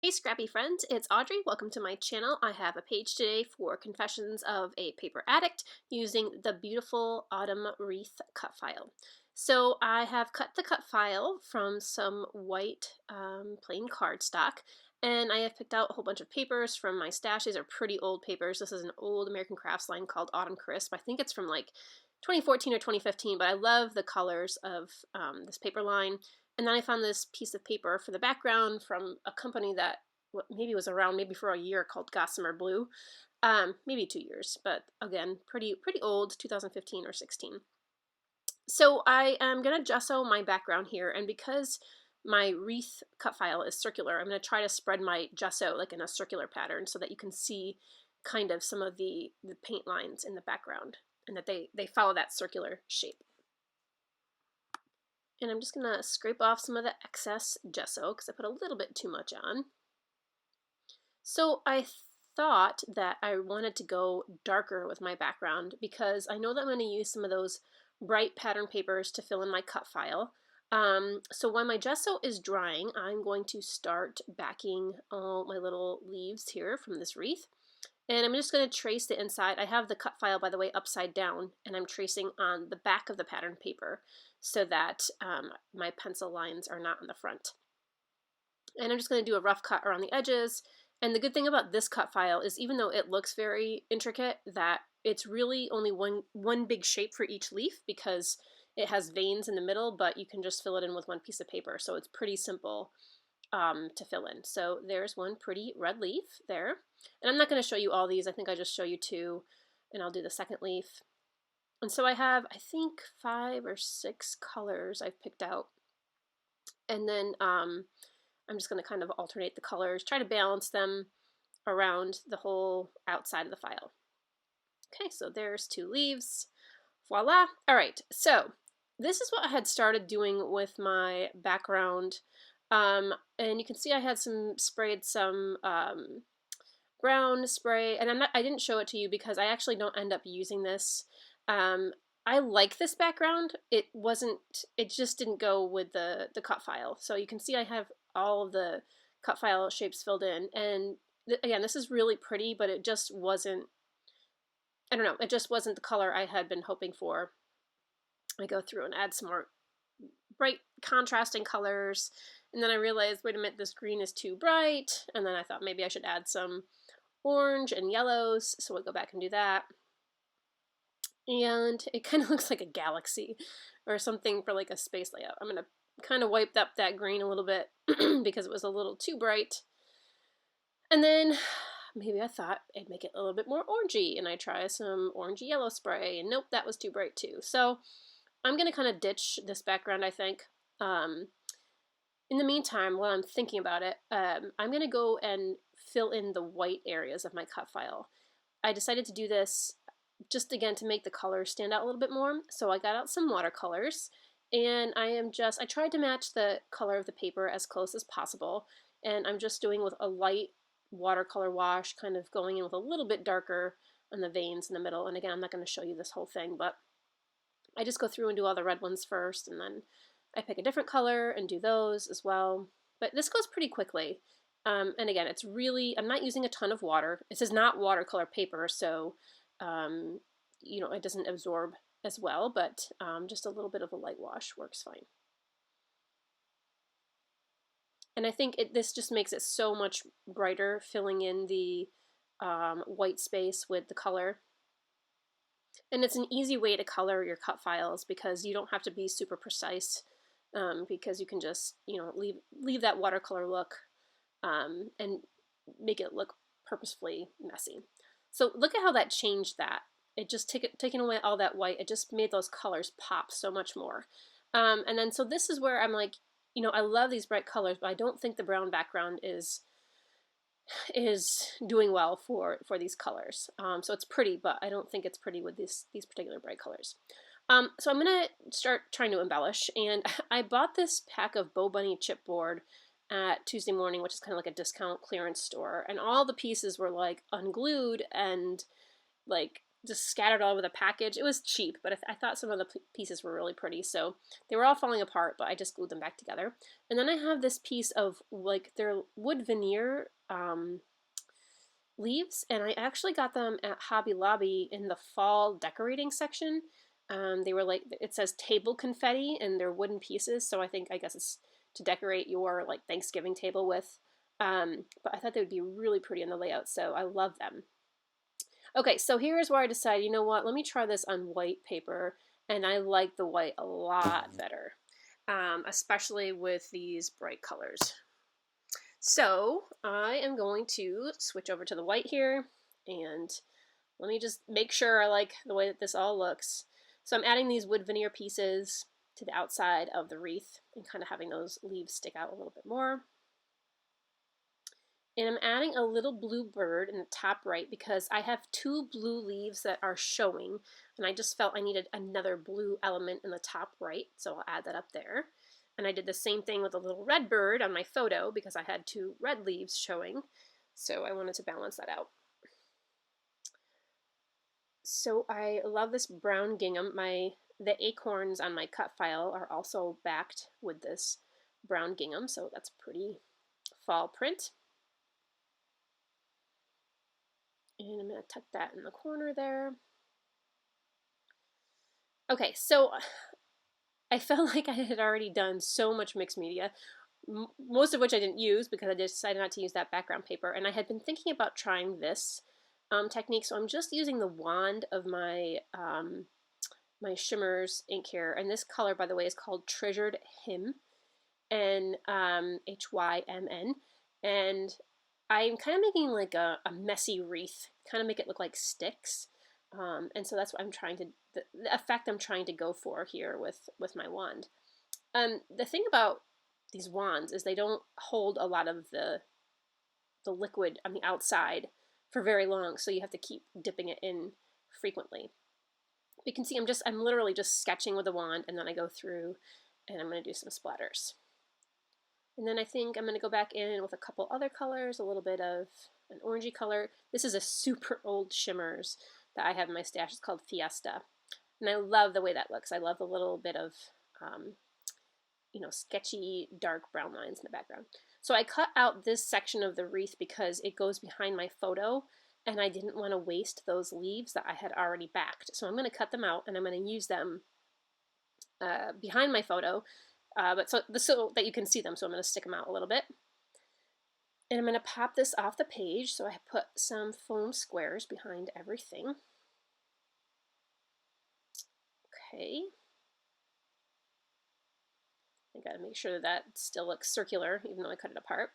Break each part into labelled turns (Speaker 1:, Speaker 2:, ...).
Speaker 1: Hey Scrappy friends, it's Audrey. Welcome to my channel. I have a page today for Confessions of a Paper Addict using the beautiful Autumn Wreath cut file. So I have cut the cut file from some white plain cardstock, and I have picked out a whole bunch of papers from my stash. These are pretty old papers. This is an old American Crafts line called Autumn Crisp. I think it's from like 2014 or 2015, but I love the colors of this paper line. And then I found this piece of paper for the background from a company that maybe was around maybe for a year called Gossamer Blue. Maybe 2 years, but again, pretty old, 2015 or 16. So I am going to gesso my background here, and because my wreath cut file is circular, I'm going to try to spread my gesso like in a circular pattern so that you can see kind of some of the paint lines in the background and that they follow that circular shape. And I'm just going to scrape off some of the excess gesso because I put a little bit too much on. So I thought that I wanted to go darker with my background because I know that I'm going to use some of those bright pattern papers to fill in my cut file. So when my gesso is drying, I'm going to start backing all my little leaves here from this wreath. And I'm just going to trace the inside. I have the cut file, by the way, upside down, and I'm tracing on the back of the pattern paper so that my pencil lines are not on the front. And I'm just going to do a rough cut around the edges. And the good thing about this cut file is even though it looks very intricate, that it's really only one big shape for each leaf because it has veins in the middle, but you can just fill it in with one piece of paper. So it's pretty simple to fill in. So there's one pretty red leaf there. And I'm not going to show you all these. I think I just show you two, and I'll do the second leaf. And so I have, I think, 5 or 6 colors I've picked out. And then I'm just going to kind of alternate the colors, try to balance them around the whole outside of the file. Okay, so there's 2 leaves. Voila. All right, so this is what I had started doing with my background. And you can see I had sprayed some brown spray, and I didn't show it to you because I actually don't end up using this. I like this background. It just didn't go with the cut file. So you can see I have all of the cut file shapes filled in, and again, this is really pretty, but it just wasn't, I don't know, it just wasn't the color I had been hoping for. I go through and add some more bright contrasting colors, and then I realized, wait a minute, this green is too bright, and then I thought maybe I should add some orange and yellows, so we'll go back and do that. And it kind of looks like a galaxy or something for like a space layout. I'm going to kind of wipe up that green a little bit because it was a little too bright. And then maybe I thought I'd make it a little bit more orangey, and I try some orangey yellow spray, and nope, that was too bright too. So I'm going to kind of ditch this background, I think. In the meantime, while I'm thinking about it, I'm going to go and fill in the white areas of my cut file. I decided to do this just again to make the colors stand out a little bit more. So I got out some watercolors, and I tried to match the color of the paper as close as possible, and I'm just doing with a light watercolor wash, kind of going in with a little bit darker on the veins in the middle. And again, I'm not going to show you this whole thing, but I just go through and do all the red ones first, and then I pick a different color and do those as well. But this goes pretty quickly. And again, it's really, I'm not using a ton of water. This is not watercolor paper, so you know, it doesn't absorb as well, but just a little bit of a light wash works fine. And I think this just makes it so much brighter, filling in the white space with the color. And it's an easy way to color your cut files because you don't have to be super precise, because you can just, you know, leave that watercolor look and make it look purposefully messy. So look at how that changed that. It just taking away all that white, it just made those colors pop so much more. And then so this is where I'm like, you know, I love these bright colors, but I don't think the brown background is doing well for these colors. So it's pretty, but I don't think it's pretty with these particular bright colors. So I'm gonna start trying to embellish, and I bought this pack of BoBunny chipboard at Tuesday Morning, which is kind of like a discount clearance store, and all the pieces were like unglued and like just scattered all over the package. It was cheap, but I thought some of the pieces were really pretty, so they were all falling apart, but I just glued them back together. And then I have this piece of, like, their wood veneer leaves, and I actually got them at Hobby Lobby in the fall decorating section. They were like, it says table confetti, and they're wooden pieces, so I guess it's to decorate your like Thanksgiving table with. But I thought they would be really pretty in the layout, so I love them. Okay, so here's where I decided, you know what, let me try this on white paper, and I like the white a lot better, especially with these bright colors. So I am going to switch over to the white here, and let me just make sure I like the way that this all looks. So I'm adding these wood veneer pieces to the outside of the wreath and kind of having those leaves stick out a little bit more. And I'm adding a little blue bird in the top right because I have two blue leaves that are showing, and I just felt I needed another blue element in the top right, so I'll add that up there. And I did the same thing with a little red bird on my photo because I had two red leaves showing, so I wanted to balance that out. So I love this brown gingham. The acorns on my cut file are also backed with this brown gingham, so that's a pretty fall print. And I'm going to tuck that in the corner there. Okay, so I felt like I had already done so much mixed media, most of which I didn't use because I decided not to use that background paper. And I had been thinking about trying this technique, so I'm just using the wand of my my Shimmerz ink here. And this color, by the way, is called Treasured Hymn, and Hymn. And I'm kind of making like a messy wreath, kind of make it look like sticks. And so that's what I'm trying to, the effect I'm trying to go for here with my wand. The thing about these wands is they don't hold a lot of the liquid on the outside for very long, so you have to keep dipping it in frequently. You can see I'm literally just sketching with a wand, and then I go through and I'm going to do some splatters. And then I think I'm going to go back in with a couple other colors, a little bit of an orangey color. This is a super old Shimmerz that I have in my stash. It's called Fiesta. And I love the way that looks. I love the little bit of, you know, sketchy dark brown lines in the background. So I cut out this section of the wreath because it goes behind my photo, and I didn't want to waste those leaves that I had already backed. So I'm going to cut them out, and I'm going to use them behind my photo, but so that you can see them. So I'm going to stick them out a little bit. And I'm going to pop this off the page, so I put some foam squares behind everything. Okay. I got to make sure that still looks circular, even though I cut it apart.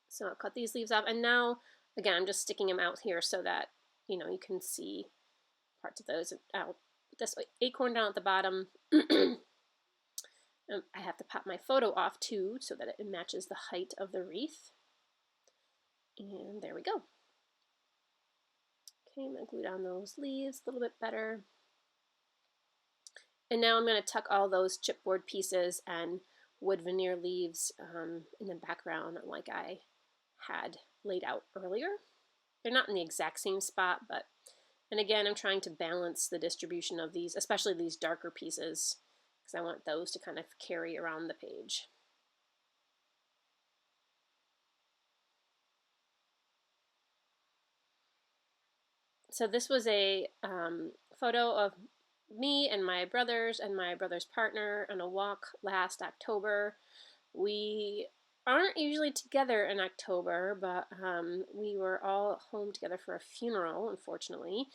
Speaker 1: So I'll cut these leaves off, and now, again, I'm just sticking them out here so that, you know, you can see parts of those out. This acorn down at the bottom. I have to pop my photo off too so that it matches the height of the wreath. And there we go. Okay, I'm going to glue down those leaves a little bit better. And now I'm going to tuck all those chipboard pieces and wood veneer leaves in the background like I had laid out earlier. They're not in the exact same spot, but, and again, I'm trying to balance the distribution of these, especially these darker pieces, because I want those to kind of carry around the page. So this was a photo of me and my brother's partner on a walk last October. We aren't usually together in October, but we were all home together for a funeral, unfortunately.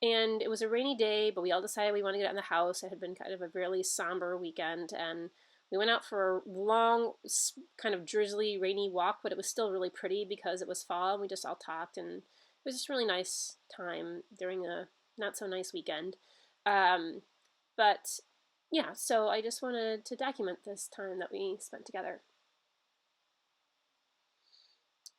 Speaker 1: And it was a rainy day, but we all decided we wanted to get out in the house. It had been kind of a really somber weekend, and we went out for a long, kind of drizzly, rainy walk, but it was still really pretty because it was fall, and we just all talked, and it was just a really nice time during a not-so-nice weekend. But, yeah, so I just wanted to document this time that we spent together.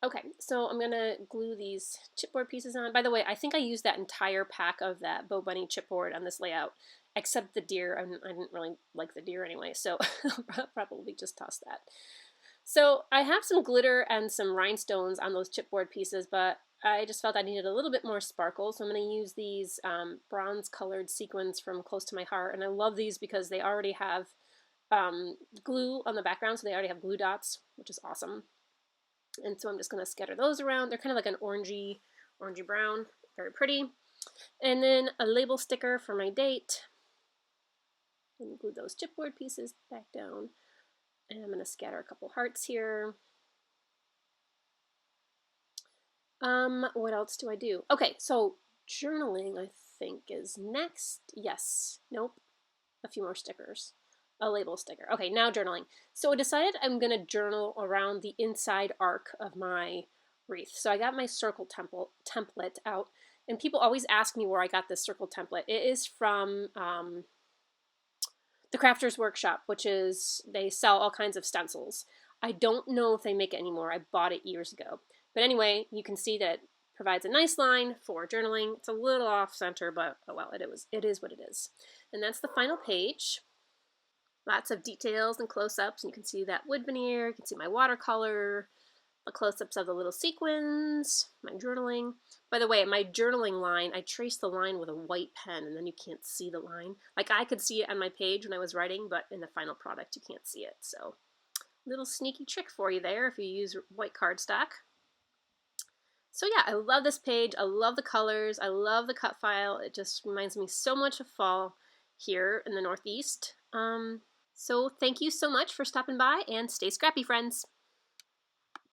Speaker 1: Okay, so I'm going to glue these chipboard pieces on. By the way, I think I used that entire pack of that BoBunny chipboard on this layout, except the deer. I didn't really like the deer anyway, so I'll probably just toss that. So I have some glitter and some rhinestones on those chipboard pieces, but I just felt I needed a little bit more sparkle, so I'm going to use these bronze colored sequins from Close to My Heart, and I love these because they already have glue on the background, so they already have glue dots, which is awesome. And so I'm just going to scatter those around. They're kind of like an orangey brown, very pretty. And then a label sticker for my date. And glue those chipboard pieces back down. And I'm going to scatter a couple hearts here. What else do I do? Okay, so journaling, I think, is next. Yes. Nope. A few more stickers. A label sticker. Okay, now journaling. So I decided I'm going to journal around the inside arc of my wreath. So I got my circle template out, and people always ask me where I got this circle template. It is from the Crafters Workshop, which is, they sell all kinds of stencils. I don't know if they make it anymore. I bought it years ago. But anyway, you can see that it provides a nice line for journaling. It's a little off center, but oh well, it is what it is. And that's the final page. Lots of details and close-ups, and you can see that wood veneer, you can see my watercolor, the close-ups of the little sequins, my journaling. By the way, my journaling line, I traced the line with a white pen, and then you can't see the line. Like, I could see it on my page when I was writing, but in the final product you can't see it. So, little sneaky trick for you there if you use white cardstock. So yeah, I love this page. I love the colors. I love the cut file. It just reminds me so much of fall here in the Northeast. So thank you so much for stopping by, and stay scrappy, friends.